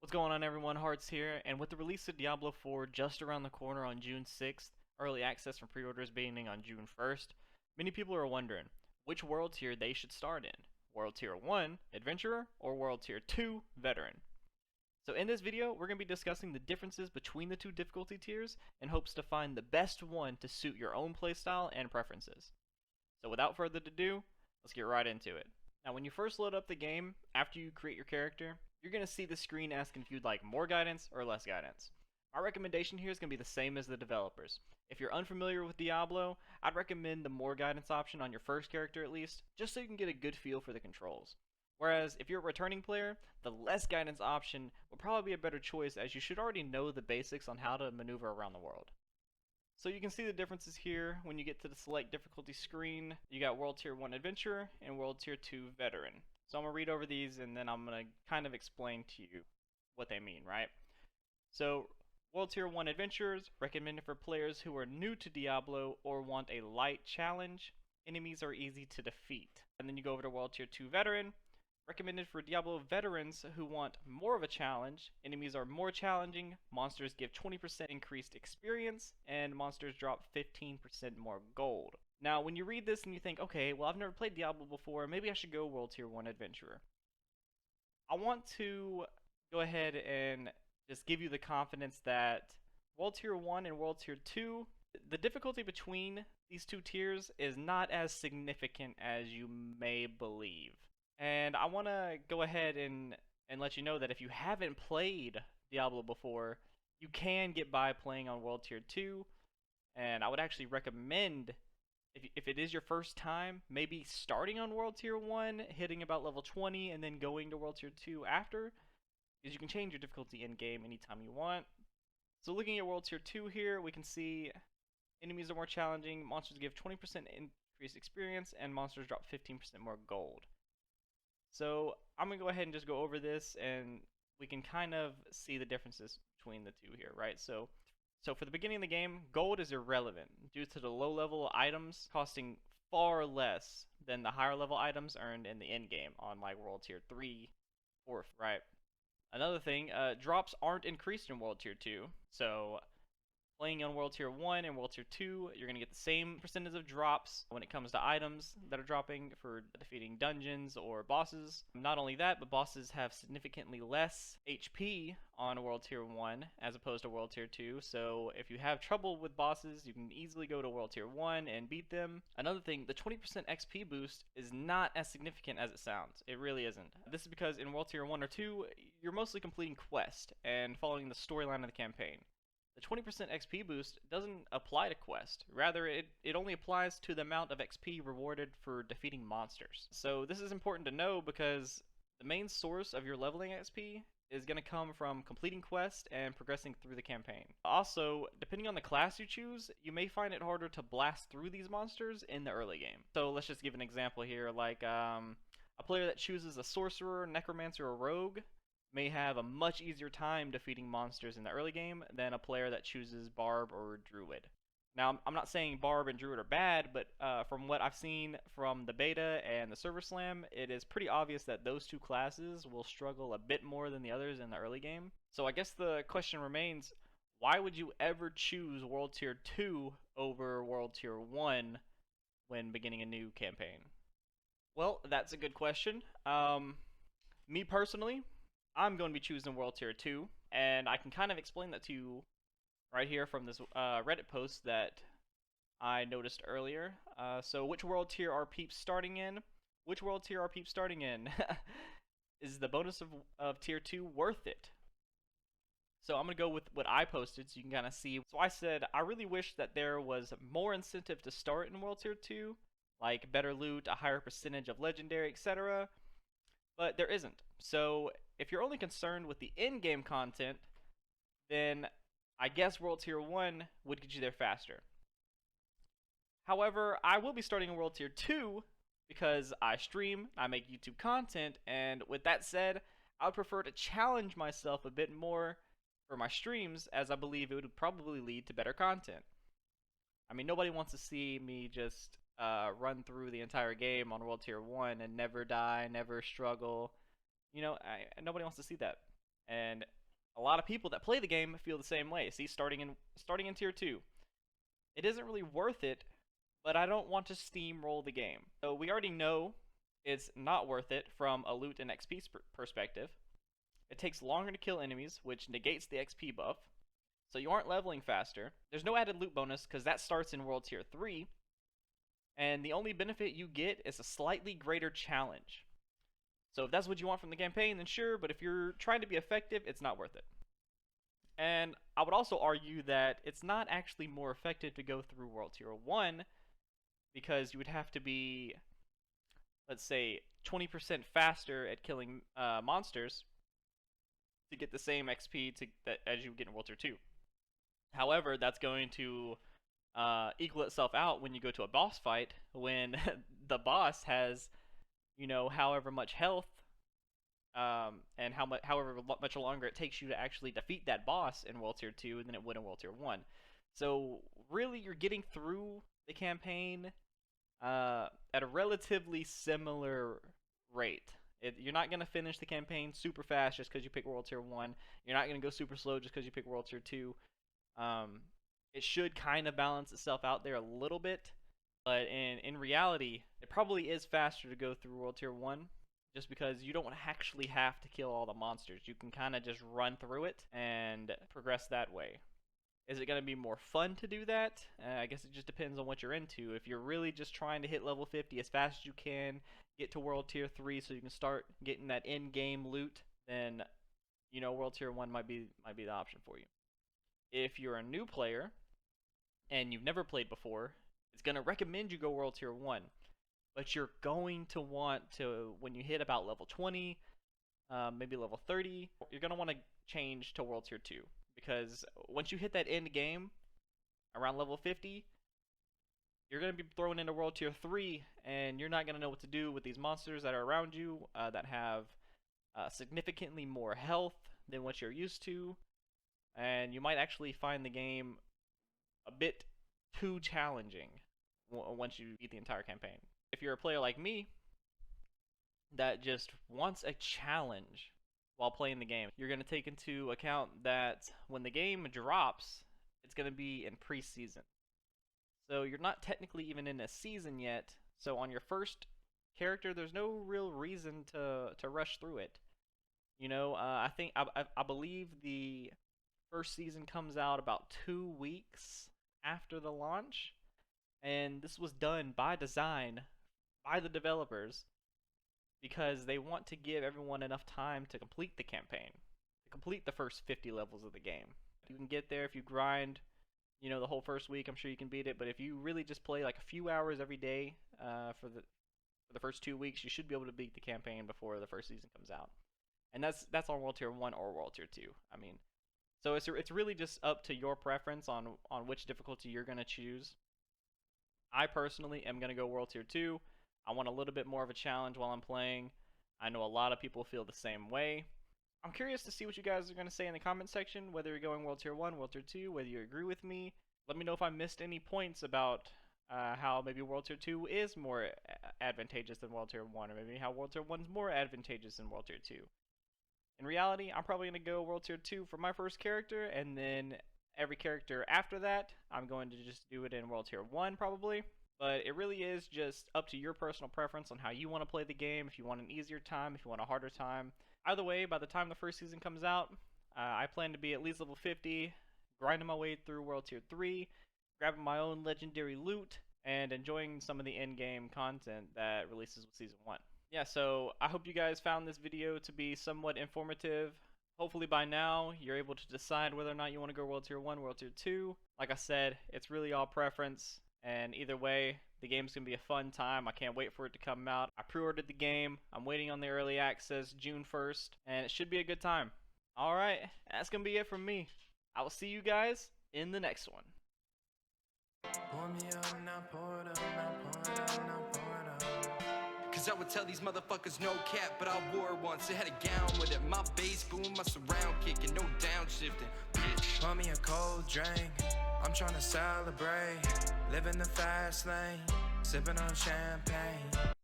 What's going on, everyone? Hearts here, and with the release of Diablo IV just around the corner on June 6th, early access and pre-orders beginning on June 1st, many people are wondering which world tier they should start in. World Tier 1, Adventurer, or World Tier 2, Veteran. So in this video, we're going to be discussing the differences between the two difficulty tiers in hopes to find the best one to suit your own playstyle and preferences. So without further ado, let's get right into it. Now when you first load up the game, after you create your character, you're going to see the screen asking if you'd like more guidance or less guidance. My recommendation here is going to be the same as the developers. If you're unfamiliar with Diablo, I'd recommend the more guidance option on your first character at least, just so you can get a good feel for the controls. Whereas if you're a returning player, the less guidance option will probably be a better choice, as you should already know the basics on how to maneuver around the world. So you can see the differences here when you get to the select difficulty screen. You got World Tier 1 Adventurer and World Tier 2 Veteran. So I'm going to read over these and then I'm going to kind of explain to you what they mean, right? So World Tier 1 Adventurers, recommended for players who are new to Diablo or want a light challenge. Enemies are easy to defeat. And then you go over to World Tier 2 Veteran, recommended for Diablo veterans who want more of a challenge. Enemies are more challenging, monsters give 20% increased experience, and monsters drop 15% more gold. Now, when you read this and you think, okay, well, I've never played Diablo before, maybe I should go World Tier 1 Adventurer. I want to go ahead and just give you the confidence that World Tier 1 and World Tier 2, the difficulty between these two tiers is not as significant as you may believe. And I want to go ahead and let you know that if you haven't played Diablo before, you can get by playing on World Tier 2, and I would actually recommend, if it is your first time, maybe starting on World Tier 1, hitting about level 20, and then going to World Tier 2 after, because you can change your difficulty in-game anytime you want. So looking at World Tier 2 here, we can see enemies are more challenging, monsters give 20% increased experience, and monsters drop 15% more gold. So I'm going to go ahead and just go over this, and we can kind of see the differences between the two here, right? So for the beginning of the game, gold is irrelevant due to the low level items costing far less than the higher level items earned in the end game on like World Tier 3, 4th, right? Another thing, drops aren't increased in World Tier 2, so playing on World Tier 1 and World Tier 2, you're going to get the same percentage of drops when it comes to items that are dropping for defeating dungeons or bosses. Not only that, but bosses have significantly less HP on World Tier 1 as opposed to World Tier 2, so if you have trouble with bosses, you can easily go to World Tier 1 and beat them. Another thing, the 20% XP boost is not as significant as it sounds. It really isn't. This is because in World Tier 1 or 2, you're mostly completing quests and following the storyline of the campaign. The 20% XP boost doesn't apply to quest. Rather, it only applies to the amount of XP rewarded for defeating monsters. So this is important to know because the main source of your leveling XP is going to come from completing quests and progressing through the campaign. Also, depending on the class you choose, you may find it harder to blast through these monsters in the early game. So let's just give an example here, like a player that chooses a sorcerer, necromancer, or rogue may have a much easier time defeating monsters in the early game than a player that chooses Barb or Druid. Now, I'm not saying Barb and Druid are bad, but from what I've seen from the beta and the server slam, it is pretty obvious that those two classes will struggle a bit more than the others in the early game. So I guess the question remains, why would you ever choose World Tier 2 over World Tier 1 when beginning a new campaign? Well, that's a good question. Me personally, I'm going to be choosing World Tier 2, and I can kind of explain that to you right here from this Reddit post that I noticed earlier. So which world tier are peeps starting in? Which world tier are peeps starting in? Is the bonus of Tier 2 worth it? So I'm going to go with what I posted so you can kind of see. So I said, I really wish that there was more incentive to start in World Tier 2, like better loot, a higher percentage of legendary, etc., but there isn't. So if you're only concerned with the in-game content, then I guess World Tier 1 would get you there faster. However, I will be starting in World Tier 2 because I stream, I make YouTube content, and with that said, I would prefer to challenge myself a bit more for my streams, as I believe it would probably lead to better content. I mean, nobody wants to see me just run through the entire game on World Tier 1 and never die, never struggle. You know, nobody wants to see that. And A lot of people that play the game feel the same way. See, starting in tier 2, it isn't really worth it, but I don't want to steamroll the game. So we already know it's not worth it from a loot and XP perspective. It takes longer to kill enemies, which negates the XP buff. So you aren't leveling faster. There's no added loot bonus because that starts in World Tier 3. And the only benefit you get is a slightly greater challenge. So if that's what you want from the campaign, then sure, but if you're trying to be effective, it's not worth it. And I would also argue that it's not actually more effective to go through World Tier 1 because you would have to be, let's say, 20% faster at killing monsters to get the same XP as you get in World Tier 2. However, that's going to equal itself out when you go to a boss fight, when the boss has, however much health, and however much longer it takes you to actually defeat that boss in World Tier 2 than it would in World Tier 1. So really, you're getting through the campaign at a relatively similar rate. You're not going to finish the campaign super fast just because you pick World Tier 1. You're not going to go super slow just because you pick World Tier 2. It should kind of balance itself out there a little bit, but in reality, it probably is faster to go through World Tier 1 just because you don't actually have to kill all the monsters. You can kind of just run through it and progress that way. Is it going to be more fun to do that? I guess it just depends on what you're into. If you're really just trying to hit level 50 as fast as you can, get to World Tier 3 so you can start getting that in-game loot, then World Tier 1 might be the option for you. If you're a new player and you've never played before, it's going to recommend you go World Tier 1. But you're going to want to, when you hit about level 20, maybe level 30, you're going to want to change to World Tier 2. Because once you hit that end game, around level 50, you're going to be thrown into World Tier 3, and you're not going to know what to do with these monsters that are around you that have significantly more health than what you're used to. And you might actually find the game a bit too challenging once you beat the entire campaign. If you're a player like me that just wants a challenge while playing the game, you're going to take into account that when the game drops, it's going to be in pre-season. So you're not technically even in a season yet. So on your first character, there's no real reason to rush through it. I believe the first season comes out about 2 weeks after the launch, and this was done by design by the developers because they want to give everyone enough time to complete the campaign, to complete the first 50 levels of the game. You can get there if you grind, the whole first week. I'm sure you can beat it, but if you really just play like a few hours every day for the first 2 weeks, you should be able to beat the campaign before the first season comes out. And that's on World Tier 1 or World Tier 2. So it's really just up to your preference on which difficulty you're going to choose. I personally am going to go World Tier 2. I want a little bit more of a challenge while I'm playing. I know a lot of people feel the same way. I'm curious to see what you guys are going to say in the comment section, whether you're going World Tier 1, World Tier 2, whether you agree with me. Let me know if I missed any points about how maybe World Tier 2 is more advantageous than World Tier 1, or maybe how World Tier 1 is more advantageous than World Tier 2. In reality, I'm probably going to go World Tier 2 for my first character, and then every character after that, I'm going to just do it in World Tier 1 probably. But it really is just up to your personal preference on how you want to play the game, if you want an easier time, if you want a harder time. Either way, by the time the first season comes out, I plan to be at least level 50, grinding my way through World Tier 3, grabbing my own legendary loot, and enjoying some of the in-game content that releases with Season 1. Yeah, so I hope you guys found this video to be somewhat informative. Hopefully by now, you're able to decide whether or not you want to go World Tier 1, World Tier 2. Like I said, it's really all preference. And either way, the game's going to be a fun time. I can't wait for it to come out. I pre-ordered the game. I'm waiting on the early access June 1st. And it should be a good time. Alright, that's going to be it from me. I will see you guys in the next one. Cause I would tell these motherfuckers no cap, but I wore it once. It had a gown with it. My bass boom, my surround kicking, no downshifting. Bitch. Pour me a cold drink. I'm trying to celebrate. Living the fast lane. Sipping on champagne.